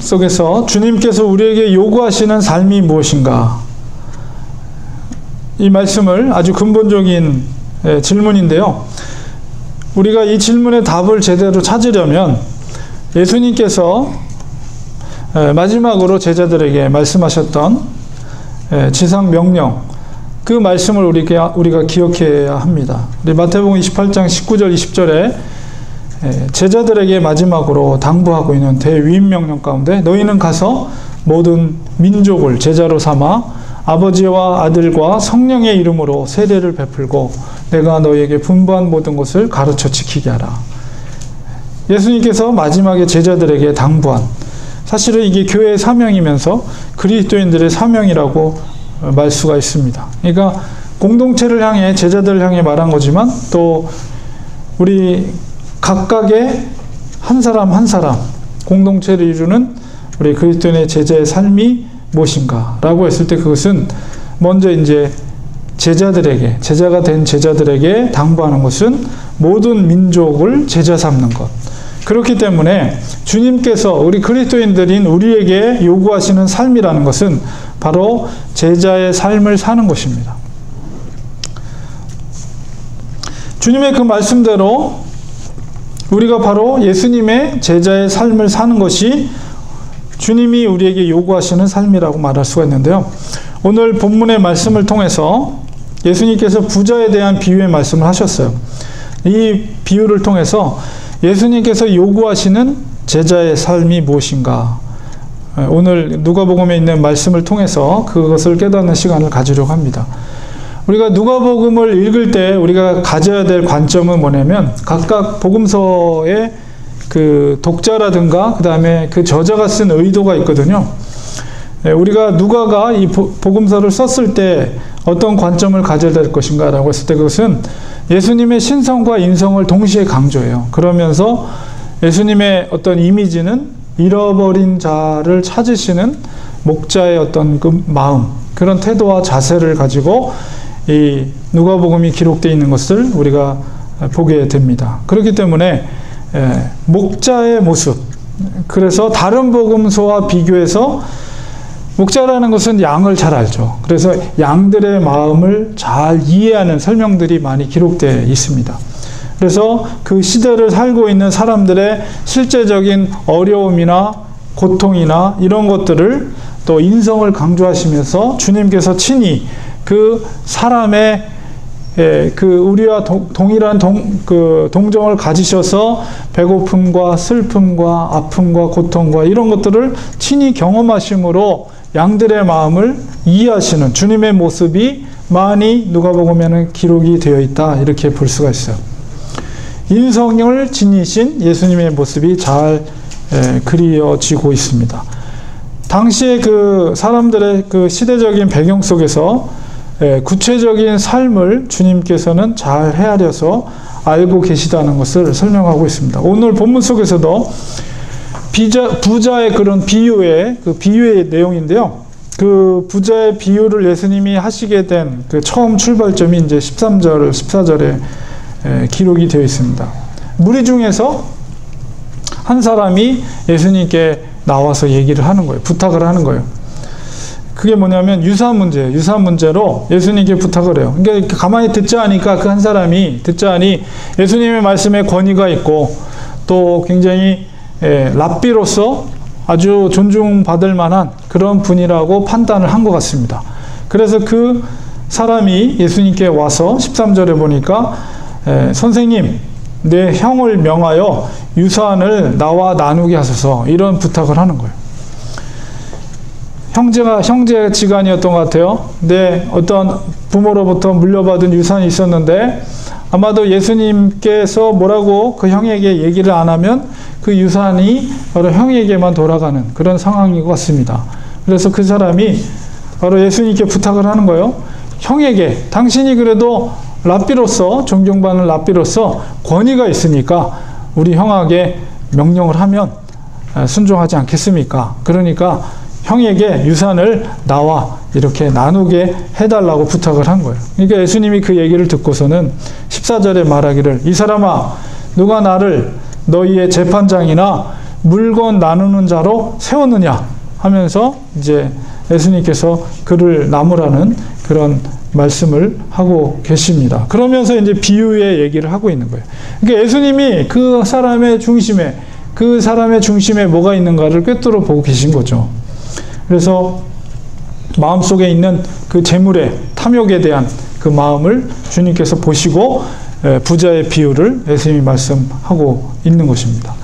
속에서 주님께서 우리에게 요구하시는 삶이 무엇인가? 이 말씀을 아주 근본적인 질문인데요. 우리가 이 질문의 답을 제대로 찾으려면 예수님께서 마지막으로 제자들에게 말씀하셨던 지상 명령, 그 말씀을 우리가 기억해야 합니다. 우리 마태복음 28장 19절 20절에 제자들에게 마지막으로 당부하고 있는 대위임 명령 가운데 너희는 가서 모든 민족을 제자로 삼아 아버지와 아들과 성령의 이름으로 세례를 베풀고 내가 너희에게 분부한 모든 것을 가르쳐 지키게 하라. 예수님께서 마지막에 제자들에게 당부한, 사실은 이게 교회의 사명이면서 그리스도인들의 사명이라고 말 수가 있습니다. 그러니까 공동체를 향해, 제자들을 향해 말한 거지만 또 우리 각각의 한 사람 한 사람 공동체를 이루는 우리 그리스도인의 제자의 삶이 무엇인가 라고 했을 때 그것은 먼저 이제 제자들에게, 제자가 된 제자들에게 당부하는 것은 모든 민족을 제자 삼는 것. 그렇기 때문에 주님께서 우리 그리스도인들인 우리에게 요구하시는 삶이라는 것은 바로 제자의 삶을 사는 것입니다. 주님의 그 말씀대로 우리가 바로 예수님의 제자의 삶을 사는 것이 주님이 우리에게 요구하시는 삶이라고 말할 수가 있는데요. 오늘 본문의 말씀을 통해서 예수님께서 부자에 대한 비유의 말씀을 하셨어요. 이 비유를 통해서 예수님께서 요구하시는 제자의 삶이 무엇인가? 오늘 누가복음에 있는 말씀을 통해서 그것을 깨닫는 시간을 가지려고 합니다. 우리가 누가복음을 읽을 때 우리가 가져야 될 관점은 뭐냐면 각각 복음서의 그 독자라든가 그 다음에 그 저자가 쓴 의도가 있거든요. 우리가 누가가 이 복음서를 썼을 때 어떤 관점을 가져야 될 것인가 라고 했을 때 그것은 예수님의 신성과 인성을 동시에 강조해요. 그러면서 예수님의 어떤 이미지는 잃어버린 자를 찾으시는 목자의 어떤 그 마음, 그런 태도와 자세를 가지고 이 누가복음이 기록되어 있는 것을 우리가 보게 됩니다. 그렇기 때문에 목자의 모습, 그래서 다른 복음서와 비교해서 목자라는 것은 양을 잘 알죠. 그래서 양들의 마음을 잘 이해하는 설명들이 많이 기록되어 있습니다. 그래서 그 시대를 살고 있는 사람들의 실제적인 어려움이나 고통이나 이런 것들을 또 인성을 강조하시면서 주님께서 친히 그 사람의 그 우리와 동일한 동정을 가지셔서 배고픔과 슬픔과 아픔과 고통과 이런 것들을 친히 경험하심으로 양들의 마음을 이해하시는 주님의 모습이 많이 누가복음에는 기록이 되어 있다, 이렇게 볼 수가 있어요. 인성을 지니신 예수님의 모습이 잘 그려지고 있습니다. 당시에 그 사람들의 그 시대적인 배경 속에서 구체적인 삶을 주님께서는 잘 헤아려서 알고 계시다는 것을 설명하고 있습니다. 오늘 본문 속에서도 부자의 그런 비유의 내용인데요. 그 부자의 비유를 예수님이 하시게 된 그 처음 출발점이 이제 13절, 14절에 기록이 되어 있습니다. 무리 중에서 한 사람이 예수님께 나와서 얘기를 하는 거예요. 부탁을 하는 거예요. 그게 뭐냐면 유사 문제로 예수님께 부탁을 해요. 그러니까 가만히 듣자 하니까 그 한 사람이 듣자 하니 예수님의 말씀에 권위가 있고 또 굉장히 랍비로서 아주 존중받을 만한 그런 분이라고 판단을 한 것 같습니다. 그래서 그 사람이 예수님께 와서 13절에 보니까 선생님, 내 형을 명하여 유산을 나와 나누게 하소서, 이런 부탁을 하는 거예요. 형제지간이었던 것 같아요. 내 어떤 부모로부터 물려받은 유산이 있었는데 아마도 예수님께서 뭐라고 그 형에게 얘기를 안 하면 그 유산이 바로 형에게만 돌아가는 그런 상황인 것 같습니다. 그래서 그 사람이 바로 예수님께 부탁을 하는 거예요. 형에게, 당신이 그래도 랍비로서, 존경받는 랍비로서 권위가 있으니까 우리 형에게 명령을 하면 순종하지 않겠습니까? 그러니까 형에게 유산을 나와 이렇게 나누게 해달라고 부탁을 한 거예요. 그러니까 예수님이 그 얘기를 듣고서는 14절에 말하기를, 이 사람아, 누가 나를 너희의 재판장이나 물건 나누는 자로 세웠느냐 하면서 이제 예수님께서 그를 나무라는 그런 말씀을 하고 계십니다. 그러면서 이제 비유의 얘기를 하고 있는 거예요. 그러니까 예수님이 그 사람의 중심에 뭐가 있는가를 꿰뚫어 보고 계신 거죠. 그래서 마음속에 있는 그 재물의 탐욕에 대한 그 마음을 주님께서 보시고 부자의 비유를 예수님이 말씀하고 있는 것입니다.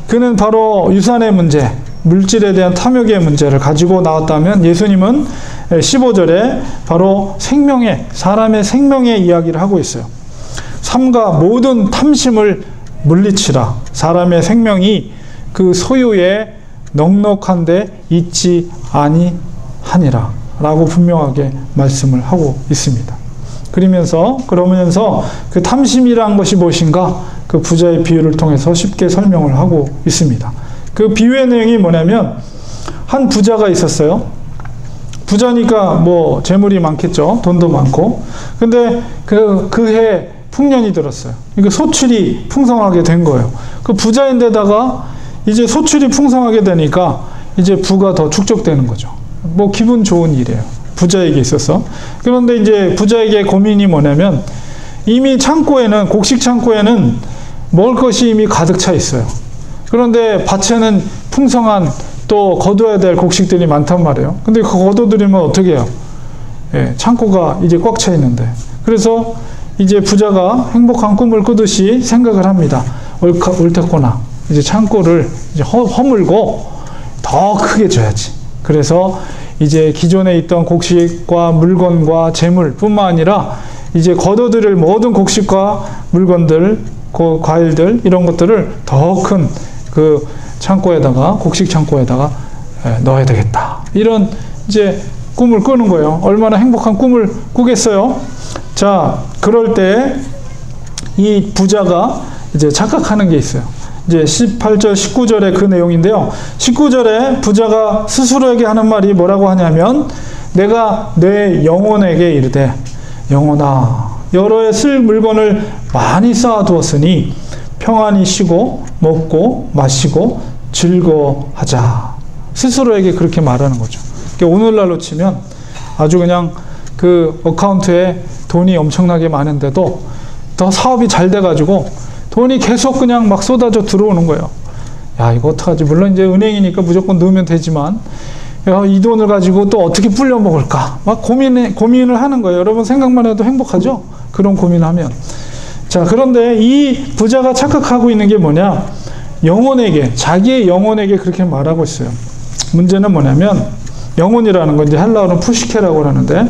그는 바로 유산의 문제, 물질에 대한 탐욕의 문제를 가지고 나왔다면 예수님은 15절에 바로 사람의 생명의 이야기를 하고 있어요. 삼가 모든 탐심을 물리치라. 사람의 생명이 그 소유에 넉넉한데 있지 아니하니라 라고 분명하게 말씀을 하고 있습니다. 그러면서 그 탐심이란 것이 무엇인가 그 부자의 비유를 통해서 쉽게 설명을 하고 있습니다. 그 비유의 내용이 뭐냐면 한 부자가 있었어요. 부자니까 뭐 재물이 많겠죠. 돈도 많고. 근데 그해 풍년이 들었어요. 그러니까 소출이 풍성하게 된 거예요. 그 부자인데다가 이제 소출이 풍성하게 되니까 이제 부가 더 축적되는 거죠. 뭐 기분 좋은 일이에요. 부자에게 있어서. 그런데 이제 부자에게 고민이 뭐냐면 이미 곡식 창고에는 먹을 것이 이미 가득 차 있어요. 그런데 밭에는 풍성한 또 거둬야 될 곡식들이 많단 말이에요. 근데 그 거둬들이면 어떻게 해요? 창고가 이제 꽉 차 있는데. 그래서 이제 부자가 행복한 꿈을 꾸듯이 생각을 합니다. 옳겠구나. 이제 창고를 이제 허물고 더 크게 줘야지. 그래서 이제 기존에 있던 곡식과 물건과 재물뿐만 아니라 이제 거둬들일 모든 곡식과 물건들, 과일들 이런 것들을 더 큰 그 창고에다가 곡식 창고에다가 넣어야 되겠다. 이런 이제 꿈을 꾸는 거예요. 얼마나 행복한 꿈을 꾸겠어요? 자, 그럴 때 이 부자가 이제 착각하는 게 있어요. 이제 18절, 19절의 그 내용인데요. 19절에 부자가 스스로에게 하는 말이 뭐라고 하냐면 내가 내 영혼에게 이르되 영혼아 여러 해 쓸 물건을 많이 쌓아두었으니 평안히 쉬고 먹고 마시고 즐거워하자. 스스로에게 그렇게 말하는 거죠. 그러니까 오늘날로 치면 아주 그냥 그 어카운트에 돈이 엄청나게 많은데도 더 사업이 잘 돼가지고 돈이 계속 그냥 막 쏟아져 들어오는 거예요. 야, 이거 어떡하지? 물론 이제 은행이니까 무조건 넣으면 되지만 야, 이 돈을 가지고 또 어떻게 불려 먹을까? 막 고민을 하는 거예요. 여러분 생각만 해도 행복하죠? 그런 고민하면. 자, 그런데 이 부자가 착각하고 있는 게 뭐냐? 자기의 영혼에게 그렇게 말하고 있어요. 문제는 뭐냐면 영혼이라는 건 이제 헬라어는 푸시케라고 하는데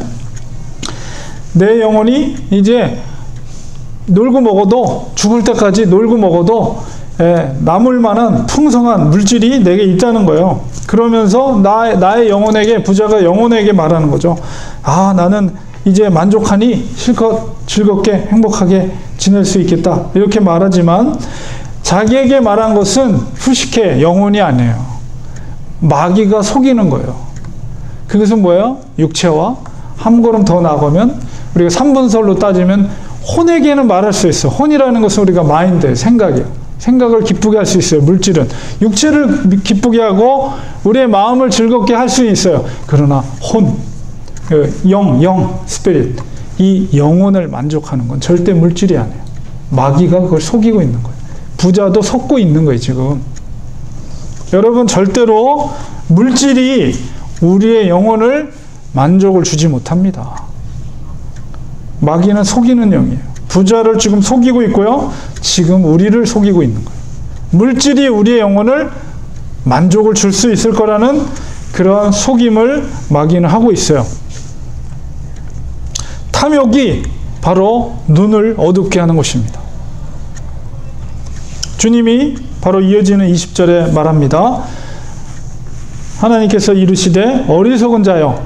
내 영혼이 이제 놀고 먹어도 죽을 때까지 놀고 먹어도 남을 만한 풍성한 물질이 내게 있다는 거예요. 그러면서 나의 영혼에게 부자가 영혼에게 말하는 거죠. 아, 나는 이제 만족하니 실컷 즐겁게 행복하게 지낼 수 있겠다. 이렇게 말하지만 자기에게 말한 것은 푸시케 영혼이 아니에요. 마귀가 속이는 거예요. 그것은 뭐예요? 육체와 한 걸음 더 나가면 우리가 3분설로 따지면 혼에게는 말할 수 있어. 혼이라는 것은 우리가 마인드, 생각이에요. 생각을 기쁘게 할 수 있어요. 물질은. 육체를 기쁘게 하고 우리의 마음을 즐겁게 할 수 있어요. 그러나 혼, 스피릿, 이 영혼을 만족하는 건 절대 물질이 아니에요. 마귀가 그걸 속이고 있는 거예요. 부자도 속고 있는 거예요, 지금. 여러분, 절대로 물질이 우리의 영혼을 만족을 주지 못합니다. 마귀는 속이는 영이에요. 부자를 지금 속이고 있고요. 지금 우리를 속이고 있는 거예요. 물질이 우리의 영혼을 만족을 줄 수 있을 거라는 그런 속임을 마귀는 하고 있어요. 탐욕이 바로 눈을 어둡게 하는 것입니다. 주님이 바로 이어지는 20절에 말합니다. 하나님께서 이르시되 어리석은 자여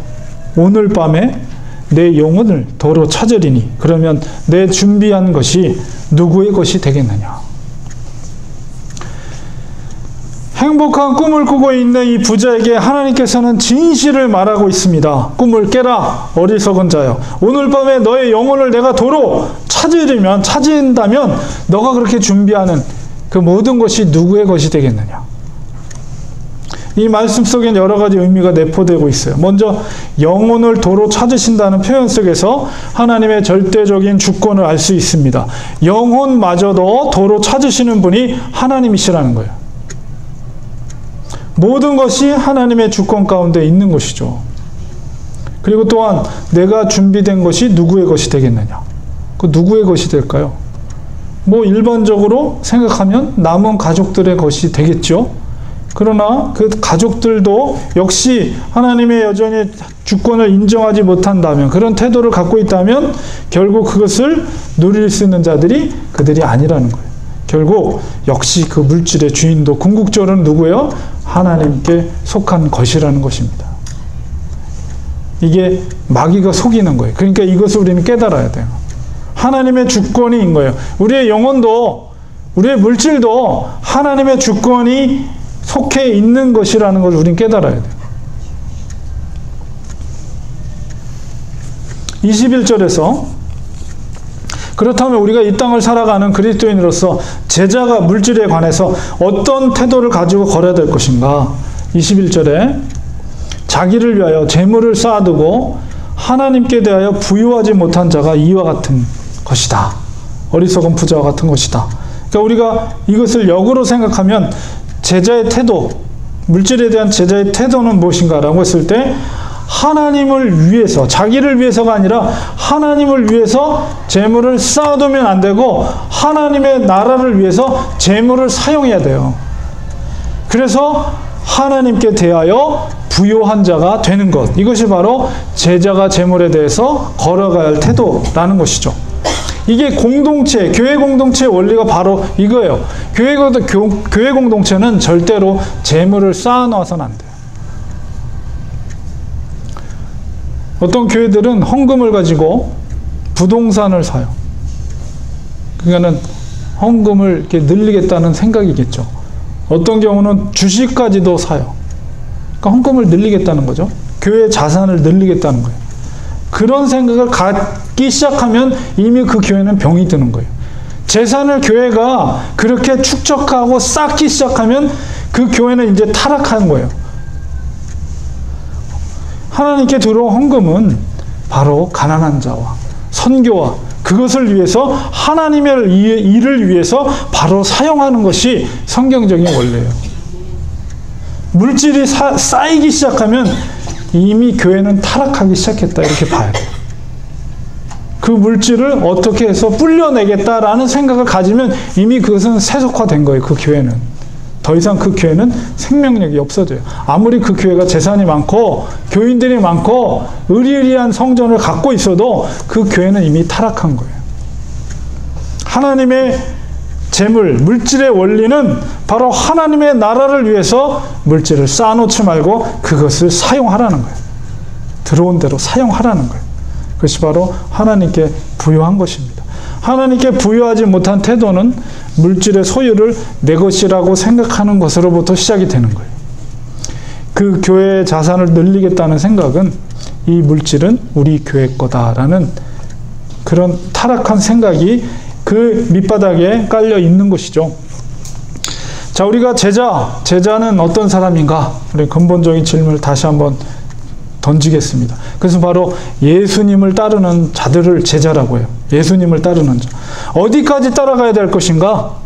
오늘 밤에 내 영혼을 도로 찾으리니 그러면 내 준비한 것이 누구의 것이 되겠느냐. 행복한 꿈을 꾸고 있는 이 부자에게 하나님께서는 진실을 말하고 있습니다. 꿈을 깨라 어리석은 자여. 오늘 밤에 너의 영혼을 내가 도로 찾는다면 너가 그렇게 준비하는 그 모든 것이 누구의 것이 되겠느냐 이 말씀 속엔 여러 가지 의미가 내포되고 있어요. 먼저 영혼을 도로 찾으신다는 표현 속에서 하나님의 절대적인 주권을 알 수 있습니다. 영혼마저도 도로 찾으시는 분이 하나님이시라는 거예요. 모든 것이 하나님의 주권 가운데 있는 것이죠. 그리고 또한 내가 준비된 것이 누구의 것이 되겠느냐? 그 누구의 것이 될까요? 뭐 일반적으로 생각하면 남은 가족들의 것이 되겠죠. 그러나 그 가족들도 역시 하나님의 여전히 주권을 인정하지 못한다면, 그런 태도를 갖고 있다면 결국 그것을 누릴 수 있는 자들이 그들이 아니라는 거예요. 결국 역시 그 물질의 주인도 궁극적으로는 누구예요? 하나님께 속한 것이라는 것입니다. 이게 마귀가 속이는 거예요. 그러니까 이것을 우리는 깨달아야 돼요. 하나님의 주권인 거예요. 우리의 영혼도, 우리의 물질도 하나님의 주권이 속해 있는 것이라는 것을 우리는 깨달아야 돼요. 21절에서 그렇다면 우리가 이 땅을 살아가는 그리스도인으로서 제자가 물질에 관해서 어떤 태도를 가지고 걸어야 될 것인가? 21절에 자기를 위하여 재물을 쌓아두고 하나님께 대하여 부유하지 못한 자가 이와 같은 것이다. 어리석은 부자와 같은 것이다. 그러니까 우리가 이것을 역으로 생각하면 제자의 태도, 물질에 대한 제자의 태도는 무엇인가라고 했을 때 하나님을 위해서, 자기를 위해서가 아니라 하나님을 위해서 재물을 쌓아두면 안 되고 하나님의 나라를 위해서 재물을 사용해야 돼요. 그래서 하나님께 대하여 부요한 자가 되는 것, 이것이 바로 제자가 재물에 대해서 걸어가야 할 태도라는 것이죠. 이게 공동체, 교회 공동체의 원리가 바로 이거예요. 교회 공동체는 절대로 재물을 쌓아놓아서는 안 돼요. 어떤 교회들은 헌금을 가지고 부동산을 사요. 그러니까는 헌금을 이렇게 늘리겠다는 생각이겠죠. 어떤 경우는 주식까지도 사요. 그러니까 헌금을 늘리겠다는 거죠. 교회 자산을 늘리겠다는 거예요. 그런 생각을 갖기 시작하면 이미 그 교회는 병이 드는 거예요. 재산을 교회가 그렇게 축적하고 쌓기 시작하면 그 교회는 이제 타락하는 거예요. 하나님께 들어온 헌금은 바로 가난한 자와 선교와 그것을 위해서 하나님의 일을 위해서 바로 사용하는 것이 성경적인 원리예요. 물질이 쌓이기 시작하면 이미 교회는 타락하기 시작했다, 이렇게 봐야 돼요. 그 물질을 어떻게 해서 불려내겠다라는 생각을 가지면 이미 그것은 세속화된 거예요. 그 교회는. 더 이상 그 교회는 생명력이 없어져요. 아무리 그 교회가 재산이 많고 교인들이 많고 의리의리한 성전을 갖고 있어도 그 교회는 이미 타락한 거예요. 하나님의 재물, 물질의 원리는 바로 하나님의 나라를 위해서 물질을 쌓아놓지 말고 그것을 사용하라는 거예요. 들어온 대로 사용하라는 거예요. 그것이 바로 하나님께 부여한 것입니다. 하나님께 부여하지 못한 태도는 물질의 소유를 내 것이라고 생각하는 것으로부터 시작이 되는 거예요. 그 교회의 자산을 늘리겠다는 생각은 이 물질은 우리 교회 거다라는 그런 타락한 생각이 그 밑바닥에 깔려 있는 것이죠. 자, 우리가 제자는 어떤 사람인가? 우리 근본적인 질문을 다시 한번 던지겠습니다. 그래서 바로 예수님을 따르는 자들을 제자라고 해요. 예수님을 따르는 자. 어디까지 따라가야 될 것인가?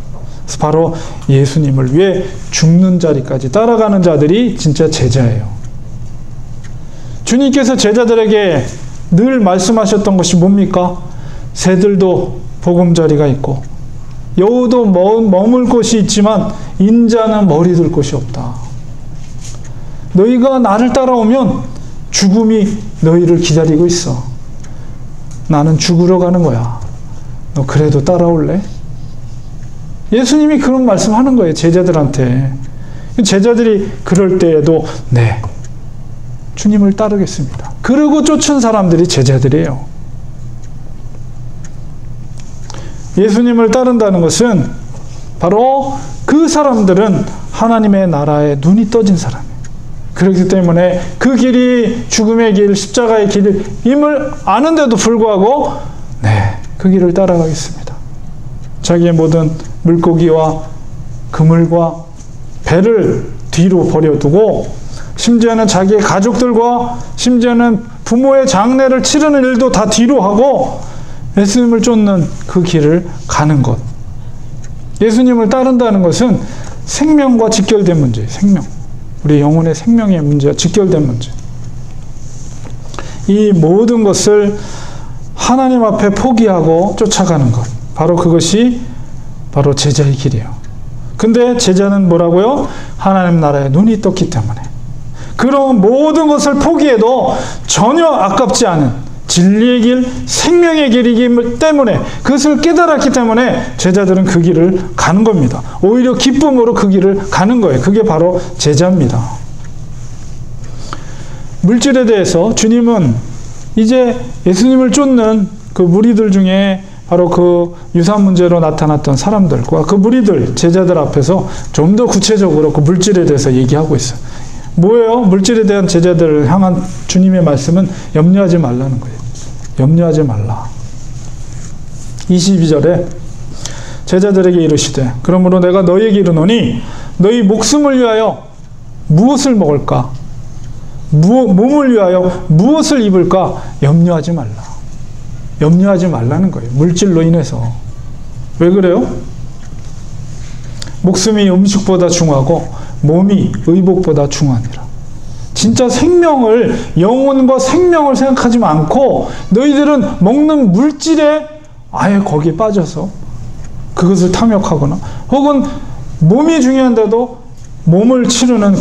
그래서 바로 예수님을 위해 죽는 자리까지 따라가는 자들이 진짜 제자예요. 주님께서 제자들에게 늘 말씀하셨던 것이 뭡니까? 새들도 보금자리가 있고 여우도 머물 곳이 있지만 인자는 머리 둘 곳이 없다. 너희가 나를 따라오면 죽음이 너희를 기다리고 있어. 나는 죽으러 가는 거야. 너 그래도 따라올래? 예수님이 그런 말씀하는 거예요. 제자들한테. 제자들이 그럴 때에도 네, 주님을 따르겠습니다. 그러고 쫓은 사람들이 제자들이에요. 예수님을 따른다는 것은 바로 그 사람들은 하나님의 나라에 눈이 떠진 사람이에요. 그렇기 때문에 그 길이 죽음의 길, 십자가의 길임을 아는데도 불구하고 네, 그 길을 따라가겠습니다. 자기의 모든 물고기와 그물과 배를 뒤로 버려두고 심지어는 자기의 가족들과 심지어는 부모의 장례를 치르는 일도 다 뒤로 하고 예수님을 쫓는 그 길을 가는 것. 예수님을 따른다는 것은 생명과 직결된 문제예요. 생명. 우리 영혼의 생명의 문제와 직결된 문제. 이 모든 것을 하나님 앞에 포기하고 쫓아가는 것. 바로 그것이 바로 제자의 길이에요. 근데 제자는 뭐라고요? 하나님 나라에 눈이 떴기 때문에. 그런 모든 것을 포기해도 전혀 아깝지 않은 진리의 길, 생명의 길이기 때문에, 그것을 깨달았기 때문에 제자들은 그 길을 가는 겁니다. 오히려 기쁨으로 그 길을 가는 거예요. 그게 바로 제자입니다. 물질에 대해서 주님은 이제 예수님을 쫓는 그 무리들 중에 바로 그 유산 문제로 나타났던 사람들과 그 무리들, 제자들 앞에서 좀 더 구체적으로 그 물질에 대해서 얘기하고 있어요. 뭐예요? 물질에 대한 제자들을 향한 주님의 말씀은 염려하지 말라는 거예요. 염려하지 말라. 22절에 제자들에게 이르시되 그러므로 내가 너희에게 이르노니 너희 목숨을 위하여 무엇을 먹을까? 몸을 위하여 무엇을 입을까? 염려하지 말라. 염려하지 말라는 거예요. 물질로 인해서. 왜 그래요? 목숨이 음식보다 중요하고 몸이 의복보다 중요하니라. 진짜 생명을, 영혼과 생명을 생각하지 않고 너희들은 먹는 물질에 아예 거기에 빠져서 그것을 탐욕하거나, 혹은 몸이 중요한데도 몸을 치르는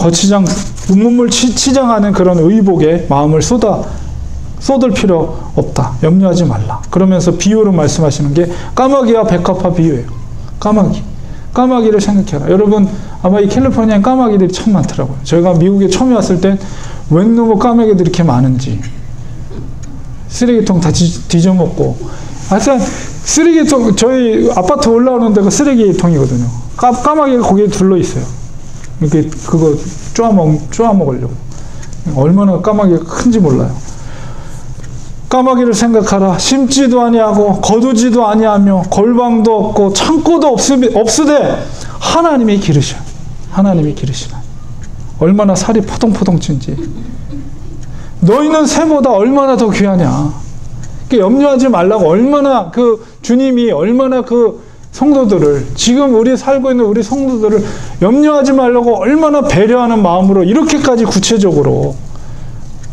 몸을 치장하는 그런 의복에 마음을 쏟을 필요 없다. 염려하지 말라. 그러면서 비유로 말씀하시는 게 까마귀와 백합화 비유예요. 까마귀를 생각해라. 여러분, 아마 이 캘리포니아엔 까마귀들이 참 많더라고요. 저희가 미국에 처음에 왔을 땐 웬 놈의 까마귀들이 이렇게 많은지. 쓰레기통 다 뒤져먹고. 하여튼 쓰레기통, 저희 아파트 올라오는 데가 쓰레기통이거든요. 까마귀가 거기에 둘러있어요. 이렇게 그거 쪼아먹으려고. 얼마나 까마귀가 큰지 몰라요. 까마귀를 생각하라. 심지도 아니하고 거두지도 아니하며 골방도 없고 창고도 없으되 하나님이 기르셔. 하나님이 기르시나. 얼마나 살이 포동포동 찐지. 너희는 새보다 얼마나 더 귀하냐. 염려하지 말라고. 얼마나 주님이 얼마나 성도들을, 지금 우리 살고 있는 우리 성도들을 염려하지 말라고 얼마나 배려하는 마음으로 이렇게까지 구체적으로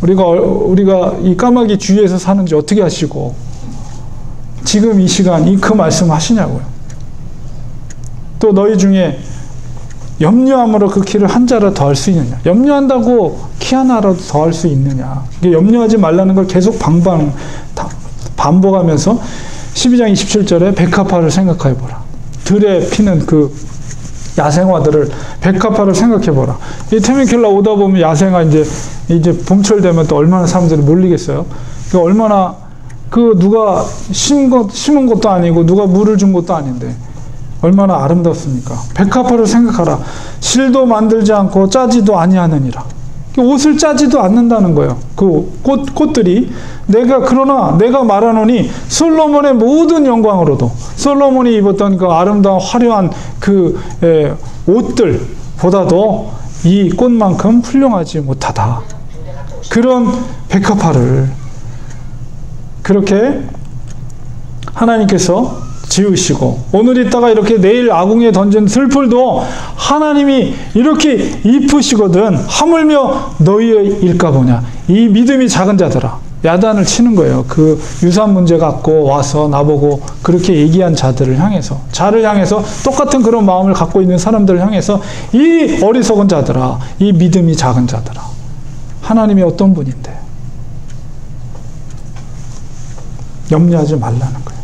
우리가 이 까마귀 주위에서 사는지 어떻게 하시고 지금 이 시간 그 말씀 하시냐고요. 또 너희 중에 염려함으로 그 키를 한 자라 더 할 수 있느냐. 염려한다고 키 하나라도 더 할 수 있느냐. 이게 염려하지 말라는 걸 계속 반복하면서 12장 27절에 백합화를 생각해보라. 들에 피는 그 야생화들을, 백합화를 생각해보라. 이 테미큘라 오다 보면 야생화 이제 봄철 되면 또 얼마나 사람들이 몰리겠어요. 얼마나 누가 심은 것도 아니고 누가 물을 준 것도 아닌데 얼마나 아름답습니까? 백합화를 생각하라. 실도 만들지 않고 짜지도 아니하느니라. 옷을 짜지도 않는다는 거예요. 그 꽃들이. 그러나 내가 말하노니 솔로몬의 모든 영광으로도, 솔로몬이 입었던 그 아름다운 화려한 옷들보다도 이 꽃만큼 훌륭하지 못하다. 그런 백합화를 그렇게 하나님께서 지으시고, 오늘 있다가 이렇게 내일 아궁이에 던진 들풀도 하나님이 이렇게 입으시거든. 하물며 너희의 일까 보냐. 이 믿음이 작은 자들아. 야단을 치는 거예요. 그 유산 문제 갖고 와서 나보고 그렇게 얘기한 자들을 향해서, 자를 향해서, 똑같은 그런 마음을 갖고 있는 사람들을 향해서 이 어리석은 자들아, 이 믿음이 작은 자들아. 하나님이 어떤 분인데 염려하지 말라는 거예요.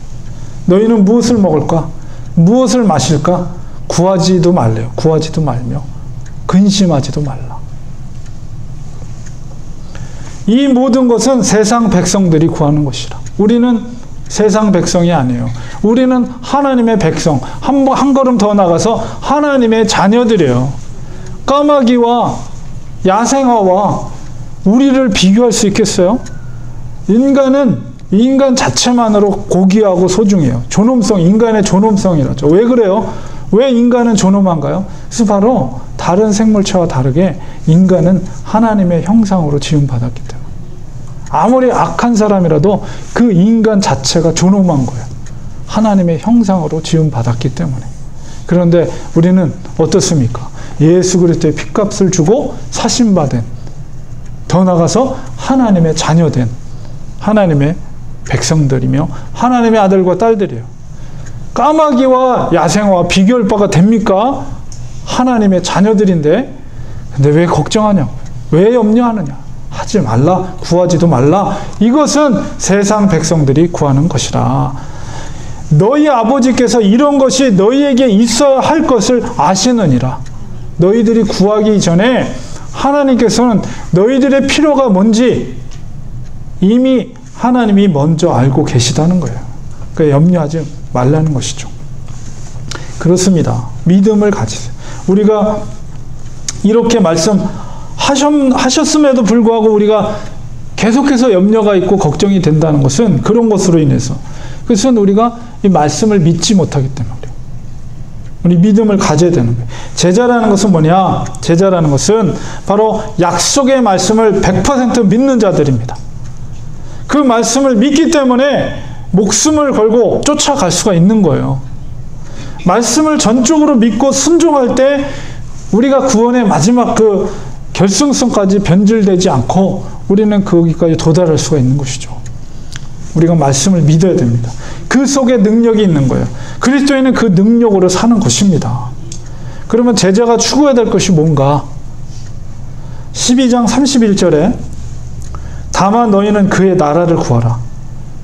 너희는 무엇을 먹을까? 무엇을 마실까? 구하지도 말래요. 구하지도 말며 근심하지도 말라. 이 모든 것은 세상 백성들이 구하는 것이라. 우리는 세상 백성이 아니에요. 우리는 하나님의 백성. 한 걸음 더 나가서 하나님의 자녀들이에요. 까마귀와 야생화와 우리를 비교할 수 있겠어요? 인간 자체만으로 고귀하고 소중해요. 인간의 존엄성이라죠. 왜 그래요? 왜 인간은 존엄한가요? 그래서 바로 다른 생물체와 다르게 인간은 하나님의 형상으로 지음받았기 때문에. 아무리 악한 사람이라도 그 인간 자체가 존엄한 거예요. 하나님의 형상으로 지음받았기 때문에. 그런데 우리는 어떻습니까? 예수 그리스도의 핏값을 주고 사심받은, 더 나아가서 하나님의 자녀된 하나님의 백성들이며 하나님의 아들과 딸들이에요. 까마귀와 야생화와 비교할 바가 됩니까? 하나님의 자녀들인데, 근데 왜 걱정하냐? 왜 염려하느냐? 하지 말라, 구하지도 말라. 이것은 세상 백성들이 구하는 것이라. 너희 아버지께서 이런 것이 너희에게 있어야 할 것을 아시느니라. 너희들이 구하기 전에 하나님께서는 너희들의 필요가 뭔지 이미 하나님이 먼저 알고 계시다는 거예요. 그러니까 염려하지 말라는 것이죠. 그렇습니다. 믿음을 가지세요. 우리가 이렇게 말씀하셨음에도 불구하고 우리가 계속해서 염려가 있고 걱정이 된다는 것은 그런 것으로 인해서, 그것은 우리가 이 말씀을 믿지 못하기 때문에 우리 믿음을 가져야 되는 거예요. 제자라는 것은 뭐냐? 제자라는 것은 바로 약속의 말씀을 100% 믿는 자들입니다. 그 말씀을 믿기 때문에 목숨을 걸고 쫓아갈 수가 있는 거예요. 말씀을 전적으로 믿고 순종할 때 우리가 구원의 마지막 그 결승선까지 변질되지 않고 우리는 거기까지 도달할 수가 있는 것이죠. 우리가 말씀을 믿어야 됩니다. 그 속에 능력이 있는 거예요. 그리스도인은 그 능력으로 사는 것입니다. 그러면 제자가 추구해야 될 것이 뭔가? 12장 31절에 다만 너희는 그의 나라를 구하라.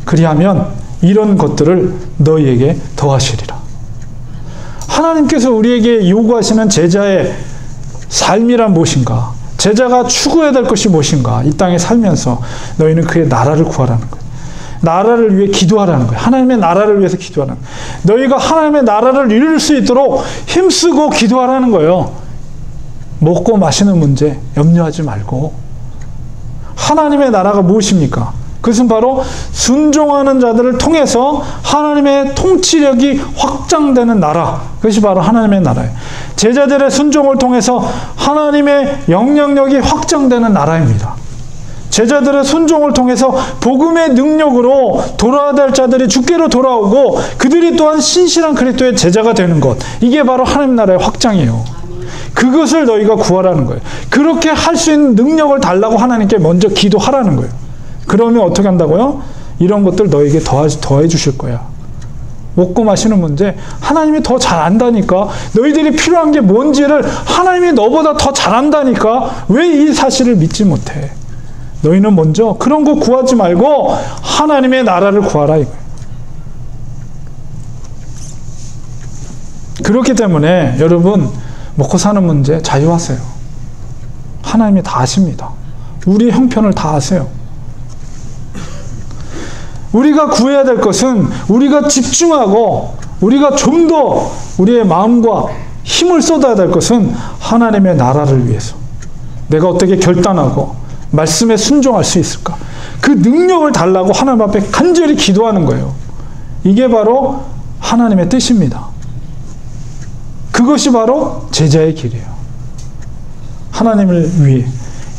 그리하면 이런 것들을 너희에게 더하시리라. 하나님께서 우리에게 요구하시는 제자의 삶이란 무엇인가? 제자가 추구해야 될 것이 무엇인가? 이 땅에 살면서 너희는 그의 나라를 구하라는 거예요. 나라를 위해 기도하라는 거예요. 하나님의 나라를 위해서 기도하라는 거예요. 너희가 하나님의 나라를 이룰 수 있도록 힘쓰고 기도하라는 거예요. 먹고 마시는 문제 염려하지 말고, 하나님의 나라가 무엇입니까? 그것은 바로 순종하는 자들을 통해서 하나님의 통치력이 확장되는 나라, 그것이 바로 하나님의 나라예요. 제자들의 순종을 통해서 하나님의 영향력이 확장되는 나라입니다. 제자들의 순종을 통해서 복음의 능력으로 돌아야 될 자들이 주께로 돌아오고 그들이 또한 신실한 그리스도의 제자가 되는 것, 이게 바로 하나님 나라의 확장이에요. 그것을 너희가 구하라는 거예요. 그렇게 할 수 있는 능력을 달라고 하나님께 먼저 기도하라는 거예요. 그러면 어떻게 한다고요? 이런 것들 너에게 더해 주실 거야. 먹고 마시는 문제 하나님이 더 잘 안다니까. 너희들이 필요한 게 뭔지를 하나님이 너보다 더 잘 안다니까. 왜 이 사실을 믿지 못해? 너희는 먼저 그런 거 구하지 말고 하나님의 나라를 구하라 이거예요. 그렇기 때문에 여러분, 먹고 사는 문제 자유하세요. 하나님이 다 아십니다. 우리 형편을 다 아세요. 우리가 구해야 될 것은 우리가 집중하고 우리가 좀 더 우리의 마음과 힘을 쏟아야 될 것은 하나님의 나라를 위해서 내가 어떻게 결단하고 말씀에 순종할 수 있을까? 그 능력을 달라고 하나님 앞에 간절히 기도하는 거예요. 이게 바로 하나님의 뜻입니다. 그것이 바로 제자의 길이에요. 하나님을 위해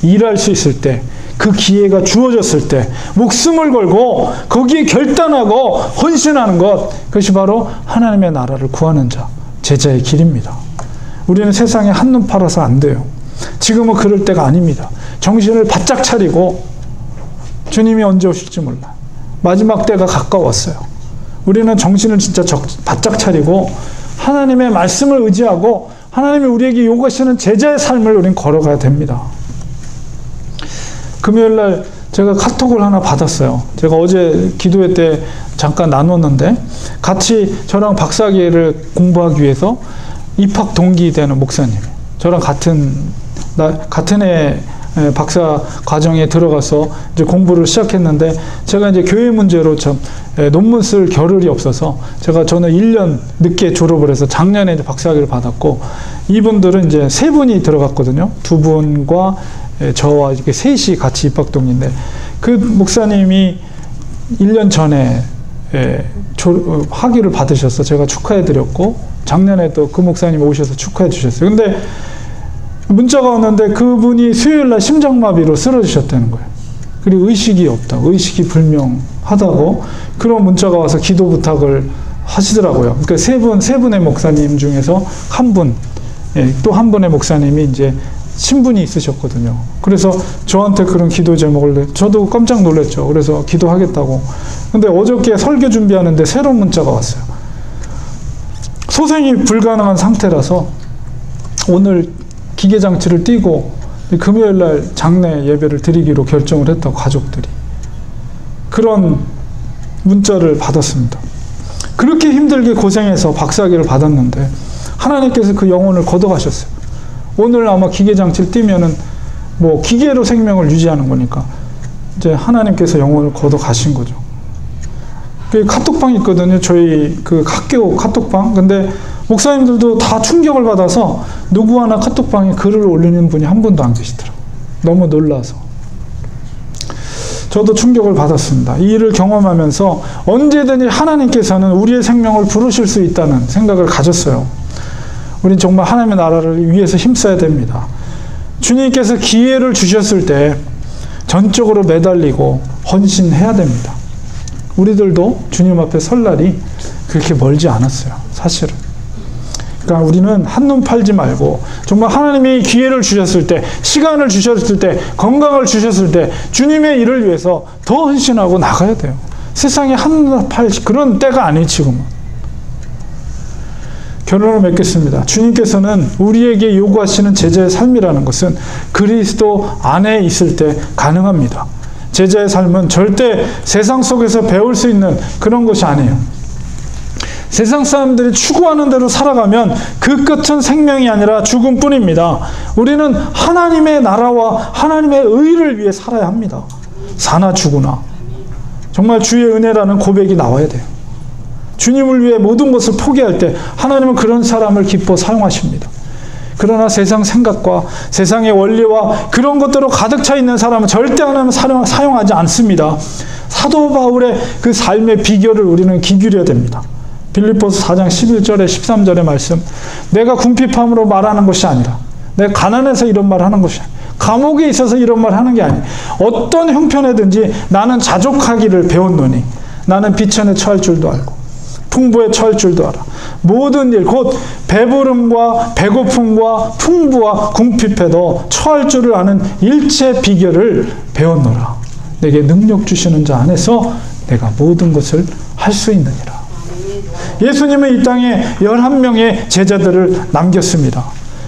일할 수 있을 때, 그 기회가 주어졌을 때 목숨을 걸고 거기에 결단하고 헌신하는 것, 그것이 바로 하나님의 나라를 구하는 자, 제자의 길입니다. 우리는 세상에 한눈 팔아서 안 돼요. 지금은 그럴 때가 아닙니다. 정신을 바짝 차리고, 주님이 언제 오실지 몰라. 마지막 때가 가까웠어요. 우리는 정신을 진짜 바짝 차리고 하나님의 말씀을 의지하고 하나님이 우리에게 요구하시는 제자의 삶을 우리는 걸어가야 됩니다. 금요일날 제가 카톡을 하나 받았어요. 제가 어제 기도회 때 잠깐 나눴는데, 같이 저랑 박사학위를 공부하기 위해서 입학 동기 되는 목사님, 저랑 같은 해 박사 과정에 들어가서 이제 공부를 시작했는데, 제가 이제 교회 문제로 참 논문 쓸 겨를이 없어서 저는 1년 늦게 졸업을 해서 작년에 이제 박사학위를 받았고, 이분들은 이제 3분이 들어갔거든요. 2분과 저와 이렇게 셋이 같이 입학 동기인데, 그 목사님이 1년 전에 학위를 받으셔서 제가 축하해드렸고, 작년에도 그 목사님 오셔서 축하해 주셨어요. 근데 문자가 왔는데 그분이 수요일날 심장마비로 쓰러지셨다는 거예요. 그리고 의식이 없다고, 의식이 불명하다고 그런 문자가 와서 기도 부탁을 하시더라고요. 그러니까 세 분의 목사님 중에서 한 분, 또 한 분의 목사님이 이제 신분이 있으셨거든요. 그래서 저한테 그런 기도 제목을 저도 깜짝 놀랐죠. 그래서 기도하겠다고. 근데 어저께 설교 준비하는데 새로운 문자가 왔어요. 소생이 불가능한 상태라서 오늘 기계장치를 띄고 금요일날 장례 예배를 드리기로 결정을 했다고, 가족들이. 그런 문자를 받았습니다. 그렇게 힘들게 고생해서 박사학위를 받았는데 하나님께서 그 영혼을 걷어가셨어요. 오늘 아마 기계장치를 띄면은 뭐 기계로 생명을 유지하는 거니까 이제 하나님께서 영혼을 걷어가신 거죠. 그 카톡방이 있거든요. 저희 그 학교 카톡방. 근데 목사님들도 다 충격을 받아서 누구 하나 카톡방에 글을 올리는 분이 한 분도 안 계시더라고요. 너무 놀라서. 저도 충격을 받았습니다. 이 일을 경험하면서 언제든지 하나님께서는 우리의 생명을 부르실 수 있다는 생각을 가졌어요. 우린 정말 하나님의 나라를 위해서 힘써야 됩니다. 주님께서 기회를 주셨을 때 전적으로 매달리고 헌신해야 됩니다. 우리들도 주님 앞에 설 날이 그렇게 멀지 않았어요, 사실은. 그러니까 우리는 한눈 팔지 말고 정말 하나님이 기회를 주셨을 때, 시간을 주셨을 때, 건강을 주셨을 때 주님의 일을 위해서 더 헌신하고 나가야 돼요. 세상에 한눈 팔 그런 때가 아니에요, 지금은. 결론을 맺겠습니다. 주님께서는 우리에게 요구하시는 제자의 삶이라는 것은 그리스도 안에 있을 때 가능합니다. 제자의 삶은 절대 세상 속에서 배울 수 있는 그런 것이 아니에요. 세상 사람들이 추구하는 대로 살아가면 그 끝은 생명이 아니라 죽음뿐입니다. 우리는 하나님의 나라와 하나님의 의를 위해 살아야 합니다. 사나 죽으나. 정말 주의 은혜라는 고백이 나와야 돼요. 주님을 위해 모든 것을 포기할 때 하나님은 그런 사람을 기뻐 사용하십니다. 그러나 세상 생각과 세상의 원리와 그런 것들로 가득 차 있는 사람은 절대 하나님은 사용하지 않습니다. 사도 바울의 그 삶의 비결을 우리는 기울여야 됩니다. 빌립보서 4장 11절에 13절의 말씀, 내가 궁핍함으로 말하는 것이 아니라, 내가 가난해서 이런 말 하는 것이 아니라, 감옥에 있어서 이런 말 하는 게 아니에요. 어떤 형편에든지 나는 자족하기를 배웠노니, 나는 비천에 처할 줄도 알고 풍부에 처할 줄도 알아. 모든 일, 곧 배부름과 배고픔과 풍부와 궁핍에도 처할 줄을 아는 일체 비결을 배웠노라. 내게 능력 주시는 자 안에서 내가 모든 것을 할 수 있느니라. 예수님은 이 땅에 11명의 제자들을 남겼습니다.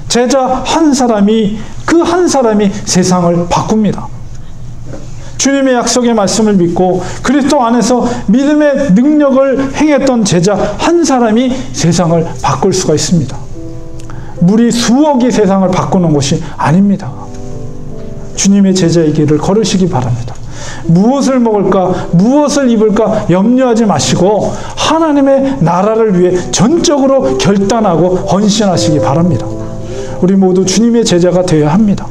제자 한 사람이, 그 한 사람이 세상을 바꿉니다. 주님의 약속의 말씀을 믿고 그리스도 안에서 믿음의 능력을 행했던 제자 한 사람이 세상을 바꿀 수가 있습니다. 무리 수억이 세상을 바꾸는 것이 아닙니다. 주님의 제자의 길을 걸으시기 바랍니다. 무엇을 먹을까, 무엇을 입을까 염려하지 마시고 하나님의 나라를 위해 전적으로 결단하고 헌신하시기 바랍니다. 우리 모두 주님의 제자가 되어야 합니다.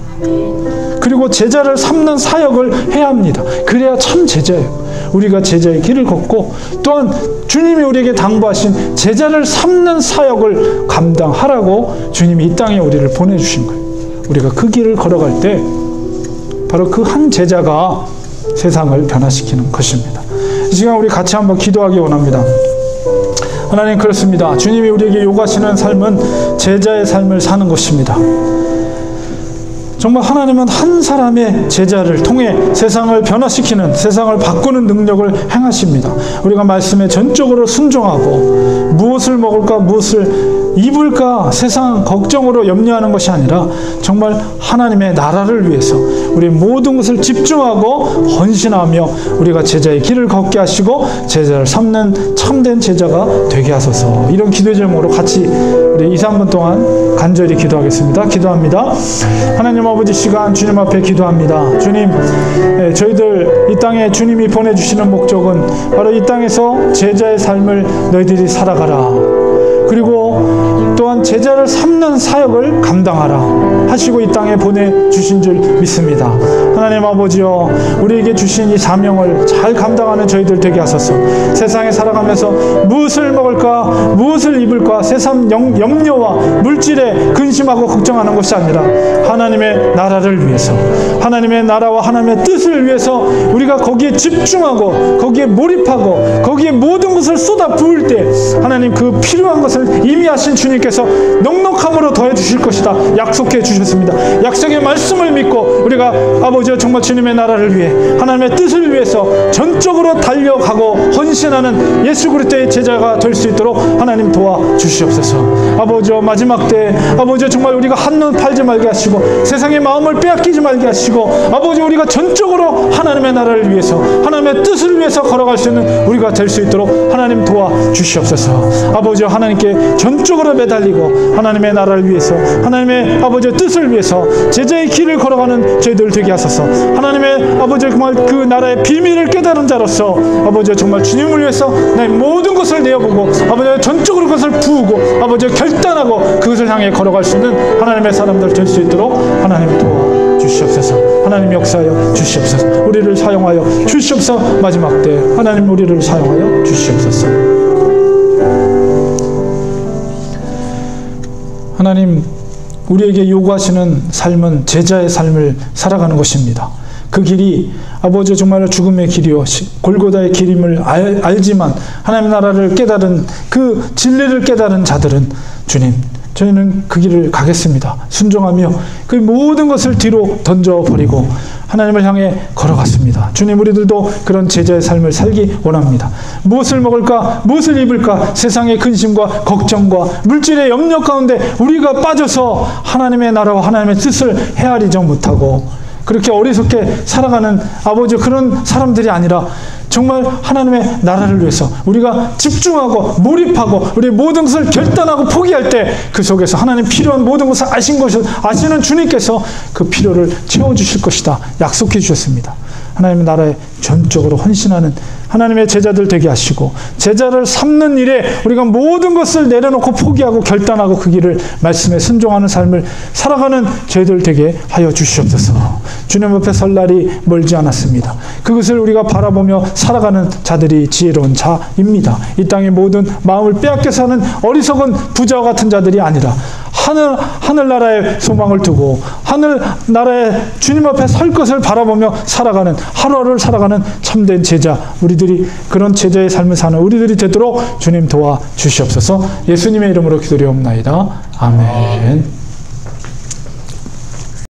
그리고 제자를 삼는 사역을 해야 합니다. 그래야 참 제자예요. 우리가 제자의 길을 걷고 또한 주님이 우리에게 당부하신 제자를 삼는 사역을 감당하라고 주님이 이 땅에 우리를 보내주신 거예요. 우리가 그 길을 걸어갈 때 바로 그 한 제자가 세상을 변화시키는 것입니다. 이 시간 우리 같이 한번 기도하기 원합니다. 하나님, 그렇습니다. 주님이 우리에게 요구하시는 삶은 제자의 삶을 사는 것입니다. 정말 하나님은 한 사람의 제자를 통해 세상을 변화시키는, 세상을 바꾸는 능력을 행하십니다. 우리가 말씀에 전적으로 순종하고 무엇을 먹을까, 무엇을 입을까 세상 걱정으로 염려하는 것이 아니라 정말 하나님의 나라를 위해서 우리 모든 것을 집중하고 헌신하며 우리가 제자의 길을 걷게 하시고 제자를 삼는 참된 제자가 되게 하소서. 이런 기도 제목으로 같이 우리 2, 3분 동안 간절히 기도하겠습니다. 기도합니다. 하나님 아버지, 시간 주님 앞에 기도합니다. 주님, 저희들 이 땅에 주님이 보내주시는 목적은 바로 이 땅에서 제자의 삶을 너희들이 살아가라. 그리고 또한 제자를 삼는 사역을 감당하라. 하시고 이 땅에 보내주신 줄 믿습니다. 하나님 아버지여, 우리에게 주신 이 사명을 잘 감당하는 저희들 되게 하소서. 세상에 살아가면서 무엇을 먹을까, 무엇을 입을까, 세상 염려와 물질에 근심하고 걱정하는 것이 아니라 하나님의 나라를 위해서, 하나님의 나라와 하나님의 뜻을 위해서 우리가 거기에 집중하고 거기에 몰입하고 거기에 모든 것을 쏟아 부을 때 하나님 그 필요한 것을 이미 하신 주님께서 넉넉함으로 더해 주실 것이다 약속해 주셨습니다. 약속의 말씀을 믿고 우리가 아버지여 정말 주님의 나라를 위해 하나님의 뜻을 위해서 전적으로 달려가고 헌신하는 예수 그리스도의 제자가 될 수 있도록 하나님 도와주시옵소서. 아버지여 마지막 때 아버지여 정말 우리가 한눈 팔지 말게 하시고 세상의 마음을 빼앗기지 말게 하시고 아버지 우리가 전적으로 하나님의 나라를 위해서 하나님의 뜻을 위해서 걸어갈 수 있는 우리가 될 수 있도록 하나님 도와주시옵소서. 아버지여 하나님께 전적으로 매달리고 하나님의 나라를 위해서 하나님의 아버지의 뜻을 위해서 제자의 길을 걸어가는 저희들 되게 하소서. 하나님의 아버지여 정말 그 나라의 비밀을 깨달은 자로서 아버지여 정말 주님을 위해서 나의 모든 것을 내어보고 아버지여 전적으로 그것을 부으고 아버지여 결단하고 그것을 향해 걸어갈 수 있는 하나님의 사람들 될 수 있도록 하나님 도와주시옵소서. 하나님 역사하여 주시옵소서. 우리를 사용하여 주시옵소서. 마지막 때 하나님 우리를 사용하여 주시옵소서. 하나님 우리에게 요구하시는 삶은 제자의 삶을 살아가는 것입니다. 그 길이 아버지 정말로 죽음의 길이요 골고다의 길임을 알지만 하나님의 나라를 깨달은 그 진리를 깨달은 자들은 주님 저희는 그 길을 가겠습니다. 순종하며 그 모든 것을 뒤로 던져버리고 하나님을 향해 걸어갔습니다. 주님 우리들도 그런 제자의 삶을 살기 원합니다. 무엇을 먹을까, 무엇을 입을까, 세상의 근심과 걱정과 물질의 염려 가운데 우리가 빠져서 하나님의 나라와 하나님의 뜻을 헤아리지 못하고 그렇게 어리석게 살아가는 아버지 그런 사람들이 아니라 정말 하나님의 나라를 위해서 우리가 집중하고 몰입하고 우리의 모든 것을 결단하고 포기할 때 그 속에서 하나님 필요한 모든 것을 아시는 주님께서 그 필요를 채워주실 것이다 약속해 주셨습니다. 하나님의 나라에 전적으로 헌신하는 하나님의 제자들 되게 하시고 제자를 삼는 일에 우리가 모든 것을 내려놓고 포기하고 결단하고 그 길을 말씀에 순종하는 삶을 살아가는 저희들 되게 하여 주시옵소서. 주님 앞에 설 날이 멀지 않았습니다. 그것을 우리가 바라보며 살아가는 자들이 지혜로운 자입니다. 이 땅의 모든 마음을 빼앗겨 사는 어리석은 부자와 같은 자들이 아니라 하늘나라에 소망을 두고 하늘나라에 주님 앞에 설 것을 바라보며 살아가는 하루하루를 살아가는 참된 제자 우리들이 그런 제자의 삶을 사는 우리들이 되도록 주님 도와주시옵소서. 예수님의 이름으로 기도드리옵나이다. 아멘.